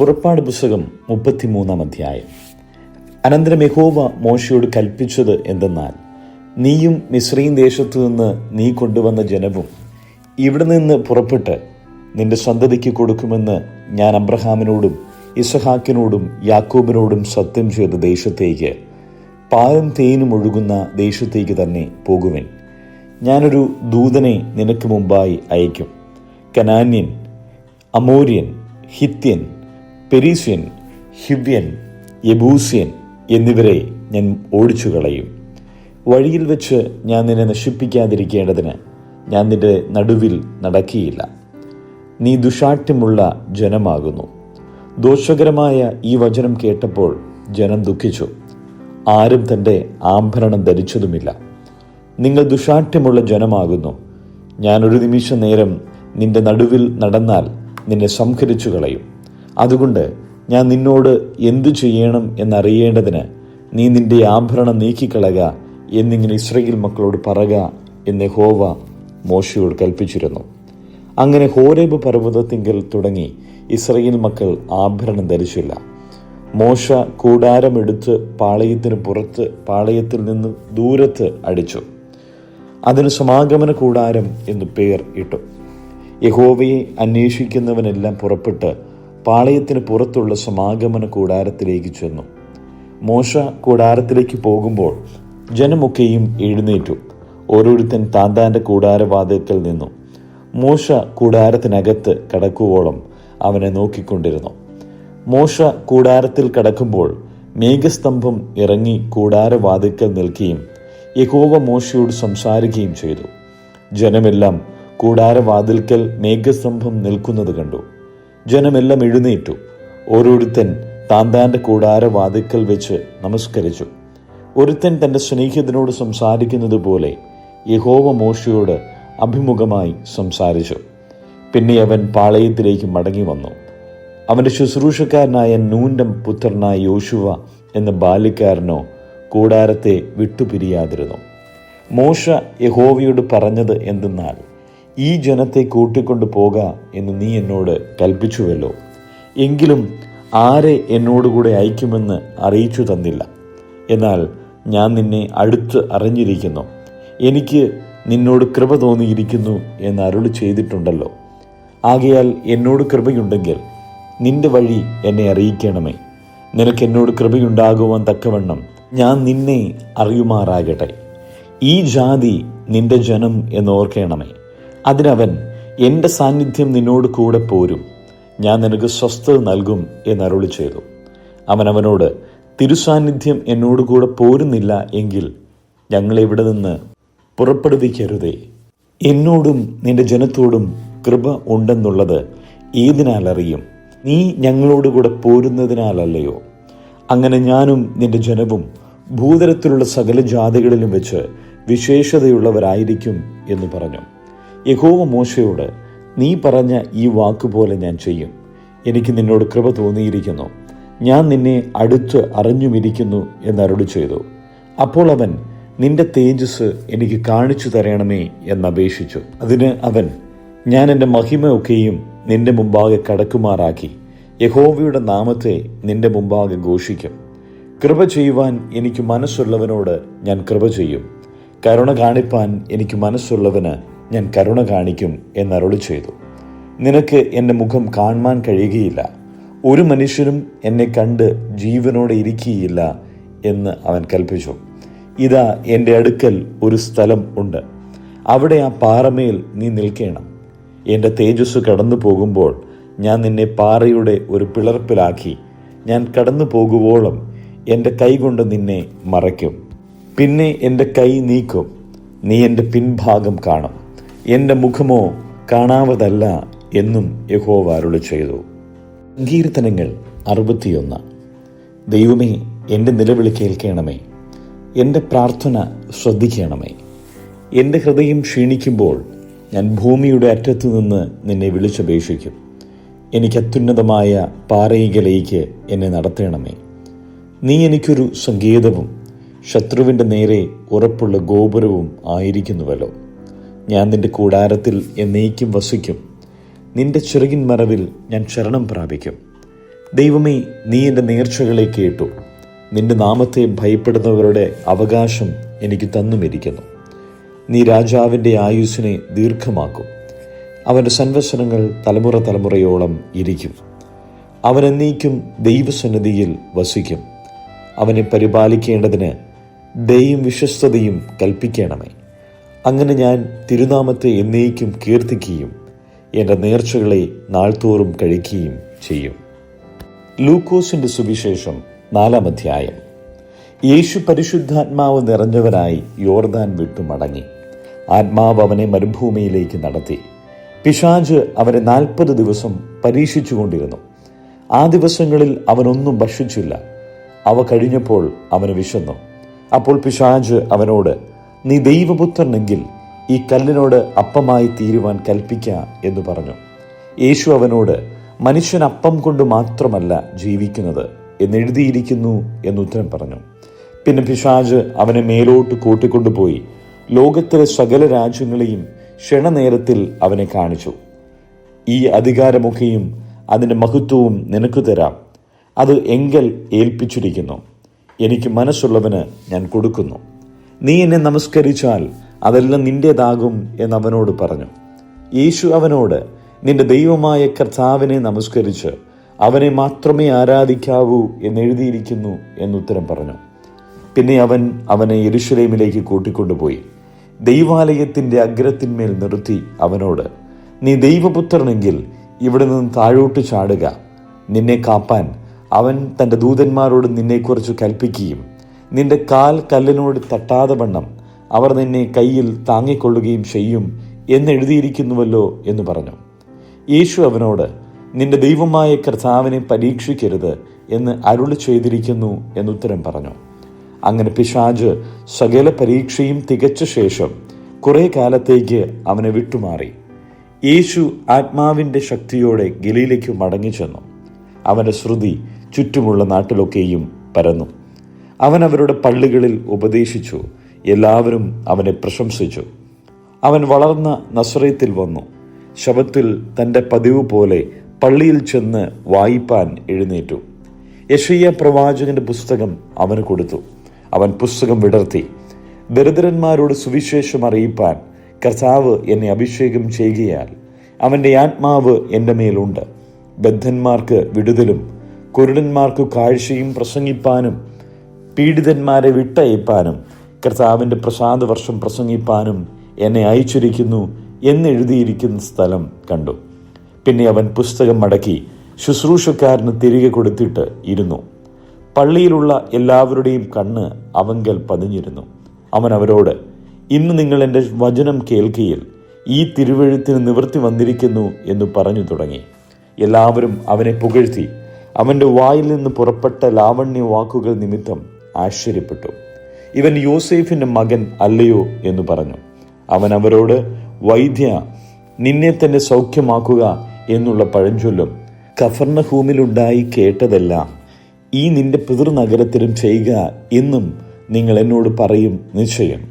പുറപ്പാട് പുസ്തകം 33 അധ്യായം. അനന്തരം യഹോവ മോശയോട് കൽപ്പിച്ചത് എന്തെന്നാൽ, നീയും മിസ്രയീം ദേശത്തു നിന്ന് നീ കൊണ്ടുവന്ന ജനവും ഇവിടെ നിന്ന് പുറപ്പെട്ട് നിന്റെ സന്തതിക്ക് കൊടുക്കുമെന്ന് ഞാൻ അബ്രഹാമിനോടും ഇസഹാക്കിനോടും യാക്കോബിനോടും സത്യം ചെയ്ത ദേശത്തേക്ക്, പാലും തേനും ഒഴുകുന്ന ദേശത്തേക്ക് തന്നെ പോകുവിൻ. ഞാനൊരു ദൂതനെ നിനക്ക് മുമ്പായി അയക്കും. കനാന്യൻ, അമോര്യൻ, ഹിത്യൻ, പെരീസ്യൻ, ഹിവ്യൻ, യെബൂസ്യൻ എന്നിവരെ ഞാൻ ഓടിച്ചു കളയും. വഴിയിൽ വെച്ച് ഞാൻ നിന്നെ നശിപ്പിക്കാതിരിക്കേണ്ടതിന് ഞാൻ നിന്റെ നടുവിൽ നടക്കുകയില്ല. നീ ദുഷാഠ്യമുള്ള ജനമാകുന്നു. ദോഷകരമായ ഈ വചനം കേട്ടപ്പോൾ ജനം ദുഃഖിച്ചു. ആരും തൻ്റെ ആഭരണം ധരിച്ചതുമില്ല. നിങ്ങൾ ദുഷാഠ്യമുള്ള ജനമാകുന്നു. ഞാൻ ഒരു നിമിഷ നേരം നിന്റെ നടുവിൽ നടന്നാൽ നിന്നെ സംഹരിച്ചു കളയും. അതുകൊണ്ട് ഞാൻ നിന്നോട് എന്തു ചെയ്യണം എന്നറിയേണ്ടതിന് നീ നിന്റെ ആഭരണം നീക്കിക്കളക എന്നിങ്ങനെ ഇസ്രായേൽ മക്കളോട് പറക എന്ന് യഹോവ മോശയോട് കൽപ്പിച്ചിരുന്നു. അങ്ങനെ ഹോരേബ് പർവ്വതത്തിങ്കൽ തുടങ്ങി ഇസ്രായേൽ മക്കൾ ആഭരണം ധരിച്ചില്ല. മോശ കൂടാരമെടുത്ത് പാളയത്തിന് പുറത്ത് പാളയത്തിൽ നിന്ന് ദൂരത്ത് അടിച്ചു. അതിന് സമാഗമന കൂടാരം എന്ന് പേർ ഇട്ടു. യഹോവയെ അന്വേഷിക്കുന്നവനെല്ലാം പുറപ്പെട്ട് പാളയത്തിന് പുറത്തുള്ള സമാഗമന കൂടാരത്തിലേക്ക് ചെന്നു. മോശ കൂടാരത്തിലേക്ക് പോകുമ്പോൾ ജനമൊക്കെയും എഴുന്നേറ്റു. ഓരോരുത്തൻ താന്താന്റെ കൂടാരവാതിൽക്കൽ നിന്നു. മോശ കൂടാരത്തിനകത്ത് കടക്കുവോളം അവനെ നോക്കിക്കൊണ്ടിരുന്നു. മോശ കൂടാരത്തിൽ കടക്കുമ്പോൾ മേഘസ്തംഭം ഇറങ്ങി കൂടാരവാതിൽക്കൽ നിൽക്കുകയും യഹോവ മോശയോട് സംസാരിക്കുകയും ചെയ്തു. ജനമെല്ലാം കൂടാരവാതിൽക്കൽ മേഘസ്തംഭം നിൽക്കുന്നത് കണ്ടു. ജനമെല്ലാം എഴുന്നേറ്റു. ഓരോരുത്തൻ താന്താന്റെ കൂടാരവാതിൽക്കൽ വെച്ച് നമസ്കരിച്ചു. ഒരുത്തൻ തൻ്റെ സ്നേഹിതനോട് സംസാരിക്കുന്നത് പോലെ യഹോവ മോശയോട് അഭിമുഖമായി സംസാരിച്ചു. പിന്നെ അവൻ പാളയത്തിലേക്ക് മടങ്ങി വന്നു. അവൻ്റെ ശുശ്രൂഷക്കാരനായ നൂന്റെ പുത്രനായ യോശുവ എന്ന ബാല്യക്കാരനോ കൂടാരത്തെ വിട്ടുപിരിയാതിരുന്നു. മോശ യഹോവയോട് പറഞ്ഞത് എന്തെന്നാൽ, ഈ ജനത്തെ കൂട്ടിക്കൊണ്ടു പോക എന്ന് നീ എന്നോട് കൽപ്പിച്ചുവല്ലോ. എങ്കിലും ആരെ എന്നോടുകൂടെ അയക്കുമെന്ന് അറിയിച്ചു തന്നില്ല. എന്നാൽ ഞാൻ നിന്നെ അടുത്ത് അറിഞ്ഞിരിക്കുന്നു. എനിക്ക് നിന്നോട് കൃപ തോന്നിയിരിക്കുന്നു എന്ന് അരുളി ചെയ്തിട്ടുണ്ടല്ലോ. ആകയാൽ എന്നോട് കൃപയുണ്ടെങ്കിൽ നിന്റെ വഴി എന്നെ അറിയിക്കണമേ. നിനക്ക് എന്നോട് കൃപയുണ്ടാകുവാൻ തക്കവണ്ണം ഞാൻ നിന്നെ അറിയുമാറാകട്ടെ. ഈ ജാതി നിന്റെ ജനം എന്നോർക്കണമേ. അതിനവൻ, എൻ്റെ സാന്നിധ്യം നിന്നോട് കൂടെ പോരും, ഞാൻ നിനക്ക് സ്വസ്ഥത നൽകും എന്നരുളി ചെയ്തു. അവനവനോട്, തിരുസാന്നിധ്യം എന്നോട് കൂടെ പോരുന്നില്ല എങ്കിൽ ഞങ്ങളെ ഇവിടെ നിന്ന് പുറപ്പെടുവിക്കരുതേ. എന്നോടും നിന്റെ ജനത്തോടും കൃപ ഉണ്ടെന്നുള്ളത് ഏതിനാൽ അറിയും? നീ ഞങ്ങളോടുകൂടെ പോരുന്നതിനാലല്ലയോ? അങ്ങനെ ഞാനും നിന്റെ ജനവും ഭൂതലത്തിലുള്ള സകല ജാതികളിലും വെച്ച് വിശേഷതയുള്ളവരായിരിക്കും എന്ന് പറഞ്ഞു. യഹോവ മോശയോട്, നീ പറഞ്ഞ ഈ വാക്കുപോലെ ഞാൻ ചെയ്യും. എനിക്ക് നിന്നോട് കൃപ തോന്നിയിരിക്കുന്നു. ഞാൻ നിന്നെ അടുത്ത് അറിഞ്ഞുമിരിക്കുന്നു എന്നരുളി ചെയ്തു. അപ്പോൾ അവൻ, നിന്റെ തേജസ് എനിക്ക് കാണിച്ചു തരണമേ എന്നപേക്ഷിച്ചു. അതിന് അവൻ, ഞാൻ എൻ്റെ മഹിമയൊക്കെയും നിന്റെ മുമ്പാകെ കടക്കുമാറാക്കി യഹോവയുടെ നാമത്തെ നിന്റെ മുമ്പാകെ ഘോഷിക്കും. കൃപ ചെയ്യുവാൻ എനിക്ക് മനസ്സുള്ളവനോട് ഞാൻ കൃപ ചെയ്യും. കരുണ കാണിപ്പാൻ എനിക്ക് മനസ്സുള്ളവന് ഞാൻ കരുണ കാണിക്കും എന്നരുളി ചെയ്തു. നിനക്ക് എൻ്റെ മുഖം കാണുവാൻ കഴിയുകയില്ല. ഒരു മനുഷ്യനും എന്നെ കണ്ട് ജീവനോടെ ഇരിക്കുകയില്ല എന്ന് അവൻ കൽപ്പിച്ചു. ഇതാ, എൻ്റെ അടുക്കൽ ഒരു സ്ഥലം ഉണ്ട്. അവിടെ ആ പാറമേൽ നീ നിൽക്കണം. എൻ്റെ തേജസ് കടന്നു പോകുമ്പോൾ ഞാൻ നിന്നെ പാറയുടെ ഒരു പിളർപ്പിലാക്കി ഞാൻ കടന്നു പോകുവോളം എൻ്റെ കൈ കൊണ്ട് നിന്നെ മറയ്ക്കും. പിന്നെ എൻ്റെ കൈ നീക്കും. നീ എൻ്റെ പിൻഭാഗം കാണും. എൻ്റെ മുഖമോ കാണാവതല്ല എന്നും യഹോവ അരുളി ചെയ്തു. സങ്കീർത്തനങ്ങൾ 61. ദൈവമേ, എൻ്റെ നിലവിളി കേൾക്കണമേ. എൻ്റെ പ്രാർത്ഥന ശ്രദ്ധിക്കണമേ. എൻ്റെ ഹൃദയം ക്ഷീണിക്കുമ്പോൾ ഞാൻ ഭൂമിയുടെ അറ്റത്തു നിന്ന് നിന്നെ വിളിച്ചപേക്ഷിക്കും. എനിക്ക് അത്യുന്നതമായ പാറയിലേക്ക് എന്നെ നടത്തണമേ. നീ എനിക്കൊരു സങ്കേതവും ശത്രുവിൻ്റെ നേരെ ഉറപ്പുള്ള ഗോപുരവും ആയിരിക്കുന്നുവല്ലോ. ഞാൻ നിന്റെ കൂടാരത്തിൽ എന്നേക്കും വസിക്കും. നിന്റെ ചിറകിൻ മറവിൽ ഞാൻ ശരണം പ്രാപിക്കും. ദൈവമേ, നീ എൻ്റെ നേർച്ചകളെ കേട്ടു. നിന്റെ നാമത്തെ ഭയപ്പെടുന്നവരുടെ അവകാശം എനിക്ക് തന്നുമിരിക്കുന്നു. നീ രാജാവിൻ്റെ ആയുസ്സിനെ ദീർഘമാക്കും. അവൻ്റെ സംവത്സരങ്ങൾ തലമുറ തലമുറയോളം ഇരിക്കും. അവൻ എന്നേക്കും ദൈവസന്നിധിയിൽ വസിക്കും. അവനെ പരിപാലിക്കേണ്ടതിന് ദയയും വിശ്വസ്തതയും കൽപ്പിക്കണമേ. അങ്ങനെ ഞാൻ തിരുനാമത്തെ എന്നേക്കും കീർത്തിക്കുകയും എൻ്റെ നേർച്ചകളെ നാൾതോറും കഴിക്കുകയും ചെയ്യും. ലൂക്കോസിൻ്റെ സുവിശേഷം 4-ാം അധ്യായം. യേശു പരിശുദ്ധാത്മാവ് നിറഞ്ഞവനായി യോർദാൻ വിട്ടു മടങ്ങി. ആത്മാവ് അവനെ മരുഭൂമിയിലേക്ക് നടത്തി. പിശാച് അവരെ 40 ദിവസം പരീക്ഷിച്ചുകൊണ്ടിരുന്നു. ആ ദിവസങ്ങളിൽ അവനൊന്നും ഭക്ഷിച്ചില്ല. അവ കഴിഞ്ഞപ്പോൾ അവന് വിശന്നു. അപ്പോൾ പിശാച് അവനോട്, നീ ദൈവപുത്രനെങ്കിൽ ഈ കല്ലിനോട് അപ്പമായി തീരുവാൻ കൽപ്പിക്ക എന്ന് പറഞ്ഞു. യേശു അവനോട്, മനുഷ്യൻ അപ്പം കൊണ്ട് മാത്രമല്ല ജീവിക്കുന്നത് എന്നെഴുതിയിരിക്കുന്നു എന്നുത്തരം പറഞ്ഞു. പിന്നെ പിശാച് അവനെ മേലോട്ട് കൂട്ടിക്കൊണ്ടുപോയി ലോകത്തിലെ സകല രാജ്യങ്ങളെയും ക്ഷണനേരത്തിൽ അവനെ കാണിച്ചു. ഈ അധികാരമൊക്കെയും അതിൻ്റെ മഹത്വവും നിനക്ക് തരാം. അത് എങ്കൽ ഏൽപ്പിച്ചിരിക്കുന്നു. എനിക്ക് മനസ്സുള്ളവന് ഞാൻ കൊടുക്കുന്നു. നീ എന്നെ നമസ്കരിച്ചാൽ അതെല്ലാം നിന്റേതാകും എന്നവനോട് പറഞ്ഞു. യേശു അവനോട്, നിന്റെ ദൈവമായ കർത്താവിനെ നമസ്കരിച്ച് അവനെ മാത്രമേ ആരാധിക്കാവൂ എന്നെഴുതിയിരിക്കുന്നു എന്നുത്തരം പറഞ്ഞു. പിന്നെ അവൻ അവനെ യെരൂശലേമിലേക്ക് കൂട്ടിക്കൊണ്ടുപോയി ദൈവാലയത്തിൻ്റെ അഗ്രത്തിന്മേൽ നിർത്തി അവനോട്, നീ ദൈവപുത്രനെങ്കിൽ ഇവിടെ നിന്ന് താഴോട്ട് ചാടുക. നിന്നെ കാപ്പാൻ അവൻ തൻ്റെ ദൂതന്മാരോട് നിന്നെക്കുറിച്ച് കൽപ്പിക്കുകയും നിന്റെ കാൽ കല്ലിനോട് തട്ടാതെ വണ്ണം അവർ നിന്നെ കയ്യിൽ താങ്ങിക്കൊള്ളുകയും ചെയ്യും എന്നെഴുതിയിരിക്കുന്നുവല്ലോ എന്ന് പറഞ്ഞു. യേശു അവനോട്, നിന്റെ ദൈവമായ കർത്താവിനെ പരീക്ഷിക്കരുത് എന്ന് അരുളി ചെയ്തിരിക്കുന്നു എന്നുത്തരം പറഞ്ഞു. അങ്ങനെ പിശാച് സകല പരീക്ഷയും തികച്ച ശേഷം കുറെ കാലത്തേക്ക് അവനെ വിട്ടുമാറി. യേശു ആത്മാവിൻ്റെ ശക്തിയോടെ ഗലീലയ്ക്ക് മടങ്ങിച്ചെന്നു. അവൻ്റെ ശ്രുതി ചുറ്റുമുള്ള നാട്ടിലൊക്കെയും പരന്നു. അവൻ അവരുടെ പള്ളികളിൽ ഉപദേശിച്ചു. എല്ലാവരും അവനെ പ്രശംസിച്ചു. അവൻ വളർന്ന നസറേത്തിൽ വന്നു. ശബത്തിൽ തൻ്റെ പതിവ് പോലെ പള്ളിയിൽ ചെന്ന് വായിപ്പാൻ എഴുന്നേറ്റു. യെശയ്യാ പ്രവാചകന്റെ പുസ്തകം അവന് കൊടുത്തു. അവൻ പുസ്തകം വിടർത്തി, ദരിദ്രന്മാരോട് സുവിശേഷം അറിയിപ്പാൻ കർത്താവ് എന്നെ അഭിഷേകം ചെയ്യുകയാൽ അവൻ്റെ ആത്മാവ് എൻ്റെ മേലുണ്ട്. ബദ്ധന്മാർക്ക് വിടുതലും കുരുടന്മാർക്ക് കാഴ്ചയും പ്രസംഗിപ്പാനും പീഡിതന്മാരെ വിട്ടയപ്പാനും കർത്താവിൻ്റെ പ്രസാദവർഷം പ്രസംഗിപ്പാനും എന്നെ അയച്ചിരിക്കുന്നു എന്നെഴുതിയിരിക്കുന്ന സ്ഥലം കണ്ടു. പിന്നെ അവൻ പുസ്തകം മടക്കി ശുശ്രൂഷക്കാരന് തിരികെ കൊടുത്തിട്ട് ഇരുന്നു. പള്ളിയിലുള്ള എല്ലാവരുടെയും കണ്ണ് അവങ്കൽ പതിഞ്ഞിരുന്നു. അവൻ അവരോട്, ഇന്ന് നിങ്ങൾ എൻ്റെ വചനം കേൾക്കുകയിൽ ഈ തിരുവെഴുത്തിന് നിവൃത്തി വന്നിരിക്കുന്നു എന്ന് പറഞ്ഞു തുടങ്ങി. എല്ലാവരും അവനെ പുകഴ്ത്തി അവൻ്റെ വായിൽ നിന്ന് പുറപ്പെട്ട ലാവണ്യ വാക്കുകൾ നിമിത്തം ആശ്ചര്യപ്പെട്ടു. ഇവൻ യോസേഫിൻ്റെ മകൻ അല്ലയോ എന്ന് പറഞ്ഞു. അവൻ അവരോട്, വൈദ്യ, നിന്നെ തന്നെ സൗഖ്യമാക്കുക എന്നുള്ള പഴഞ്ചൊല്ലും കഫർന്നഹൂമിലുണ്ടായി കേട്ടതെല്ലാം ഈ നിന്റെ പിതൃനഗരത്തിലും ചെയ്യുക എന്നും നിങ്ങൾ എന്നോട് പറയും നിശ്ചയം.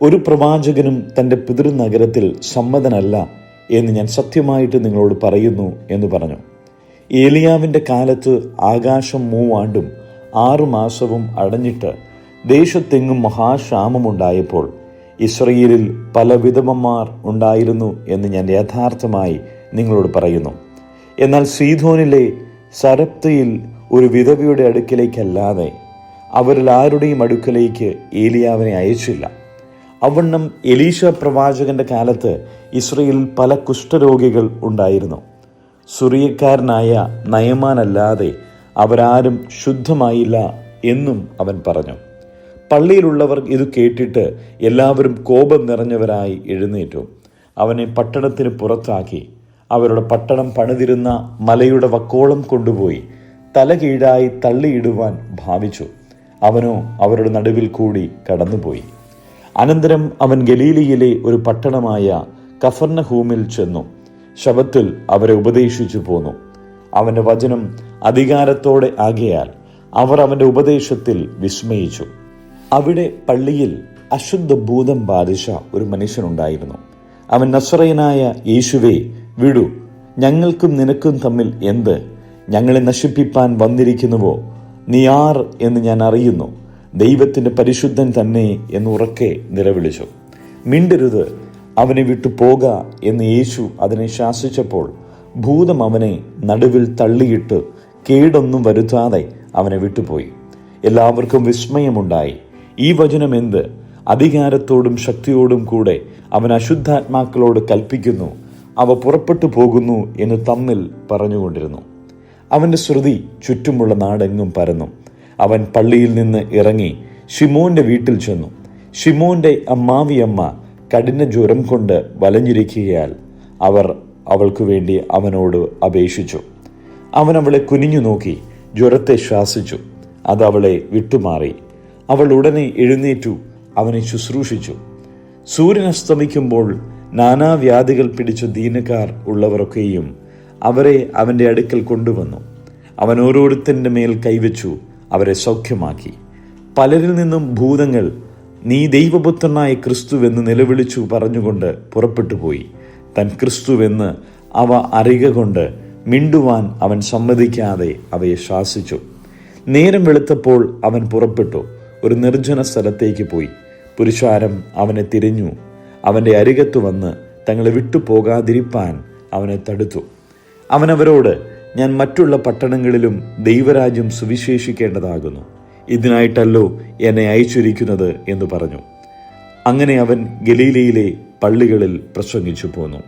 ഒരു പ്രവാചകനും തൻ്റെ പിതൃനഗരത്തിൽ സമ്മതനല്ല എന്ന് ഞാൻ സത്യമായിട്ട് നിങ്ങളോട് പറയുന്നു എന്ന് പറഞ്ഞു. ഏലിയാവിൻ്റെ കാലത്ത് ആകാശം 3 ആണ്ടും 6 മാസവും അടഞ്ഞിട്ട് ദേശത്തെങ്ങും മഹാക്ഷാമമുണ്ടായപ്പോൾ ഇസ്രയേലിൽ പല വിധവമാർ ഉണ്ടായിരുന്നു എന്ന് ഞാൻ യഥാർത്ഥമായി നിങ്ങളോട് പറയുന്നു. എന്നാൽ സീദോനിലെ സരപ്തയിൽ ഒരു വിധവയുടെ അടുക്കലേക്കല്ലാതെ അവരിൽ ആരുടെയും അടുക്കലേക്ക് ഏലിയാവിനെ അയച്ചില്ല. അവണ്ണം എലീശ പ്രവാചകന്റെ കാലത്ത് ഇസ്രയേലിൽ പല കുഷ്ഠരോഗികൾ ഉണ്ടായിരുന്നു. സുറിയക്കാരനായ നയമാനല്ലാതെ അവരാരും ശുദ്ധമായില്ല എന്നും അവൻ പറഞ്ഞു. പള്ളിയിലുള്ളവർ ഇത് കേട്ടിട്ട് എല്ലാവരും കോപം നിറഞ്ഞവരായി എഴുന്നേറ്റു അവനെ പട്ടണത്തിന് പുറത്താക്കി അവരുടെ പട്ടണം പണിതിരുന്ന മലയുടെ വക്കോളം കൊണ്ടുപോയി തല കീഴായി തള്ളിയിടുവാൻ ഭാവിച്ചു. അവനോ അവരുടെ നടുവിൽ കൂടി കടന്നുപോയി. അനന്തരം അവൻ ഗലീലയിലെ ഒരു പട്ടണമായ കഫർന്നഹൂമിൽ ചെന്നു ശബത്തിൽ അവരെ ഉപദേശിച്ചു പോന്നു. അവന്റെ വചനം അധികാരത്തോടെ ആകയാൽ അവർ അവന്റെ ഉപദേശത്തിൽ വിസ്മയിച്ചു. അവിടെ പള്ളിയിൽ അശുദ്ധ ഭൂതം ബാധിച്ച ഒരു മനുഷ്യനുണ്ടായിരുന്നു. അവൻ നസറയനായ യേശുവേ, വിടു, ഞങ്ങൾക്കും നിനക്കും തമ്മിൽ എന്ത്? ഞങ്ങളെ നശിപ്പിപ്പാൻ വന്നിരിക്കുന്നുവോ? നീ ആർ എന്ന് ഞാൻ അറിയുന്നു, ദൈവത്തിൻ്റെ പരിശുദ്ധൻ തന്നെ എന്ന് ഉറക്കെ നിലവിളിച്ചു. മിണ്ടരുത്, അവനെ വിട്ടു പോക എന്ന് യേശു അതിനെ ശാസിച്ചപ്പോൾ ഭൂതം അവനെ നടുവിൽ തള്ളിയിട്ട് കേടൊന്നും വരുത്താതെ അവനെ വിട്ടുപോയി. എല്ലാവർക്കും വിസ്മയമുണ്ടായി. ഈ വചനം എന്ത്? അധികാരത്തോടും ശക്തിയോടും കൂടെ അവൻ അശുദ്ധാത്മാക്കളോട് കൽപ്പിക്കുന്നു, അവ പുറപ്പെട്ടു പോകുന്നു എന്ന് തമ്മിൽ പറഞ്ഞുകൊണ്ടിരുന്നു. അവൻ്റെ ശ്രുതി ചുറ്റുമുള്ള നാടെങ്ങും പരന്നു. അവൻ പള്ളിയിൽ നിന്ന് ഇറങ്ങി ശിമോന്റെ വീട്ടിൽ ചെന്നു. ശിമോന്റെ അമ്മാവിയമ്മ കഠിന ജ്വരം കൊണ്ട് വലഞ്ഞിരിക്കുകയാൽ അവർ അവൾക്കു വേണ്ടി അവനോട് അപേക്ഷിച്ചു. അവൻ അവളെ കുനിഞ്ഞു നോക്കി ജ്വരത്തെ ശ്വാസിച്ചു. അത് അവളെ വിട്ടുമാറി. അവൾ ഉടനെ എഴുന്നേറ്റു അവനെ ശുശ്രൂഷിച്ചു. സൂര്യൻ അസ്തമിക്കുമ്പോൾ നാനാവ്യാധികൾ പിടിച്ച ദീനക്കാർ ഉള്ളവരൊക്കെയും അവരെ അവൻ്റെ അടുക്കൽ കൊണ്ടുവന്നു. അവൻ ഓരോരുത്തൻ്റെ മേൽ കൈവച്ചു അവരെ സൗഖ്യമാക്കി. പലരിൽ നിന്നും ഭൂതങ്ങൾ നീ ദൈവപുത്രനായ ക്രിസ്തുവെന്ന് നിലവിളിച്ചു പറഞ്ഞുകൊണ്ട് പുറപ്പെട്ടുപോയി. താൻ ക്രിസ്തുവെന്ന് അവ അറിയുക കൊണ്ട് മിണ്ടുവാൻ അവൻ സമ്മതിക്കാതെ അവയെ ശാസിച്ചു. നേരം വെളുത്തപ്പോൾ അവൻ പുറപ്പെട്ടു ഒരു നിർജ്ജന സ്ഥലത്തേക്ക് പോയി. പുരുഷാരം അവനെ തിരഞ്ഞു. അവൻ്റെ അരികത്ത് വന്ന് തങ്ങളെ വിട്ടുപോകാതിരിപ്പാൻ അവനെ തടുത്തു. അവൻ അവരോട്, ഞാൻ മറ്റുള്ള പട്ടണങ്ങളിലും ദൈവരാജ്യം സുവിശേഷിക്കേണ്ടതാകുന്നു, ഇതിനായിട്ടല്ലോ എന്നെ അയച്ചിരിക്കുന്നത് എന്ന് പറഞ്ഞു. അങ്ങനെ അവൻ ഗലീലയിലെ പള്ളികളിൽ പ്രസംഗിച്ചു പോന്നു.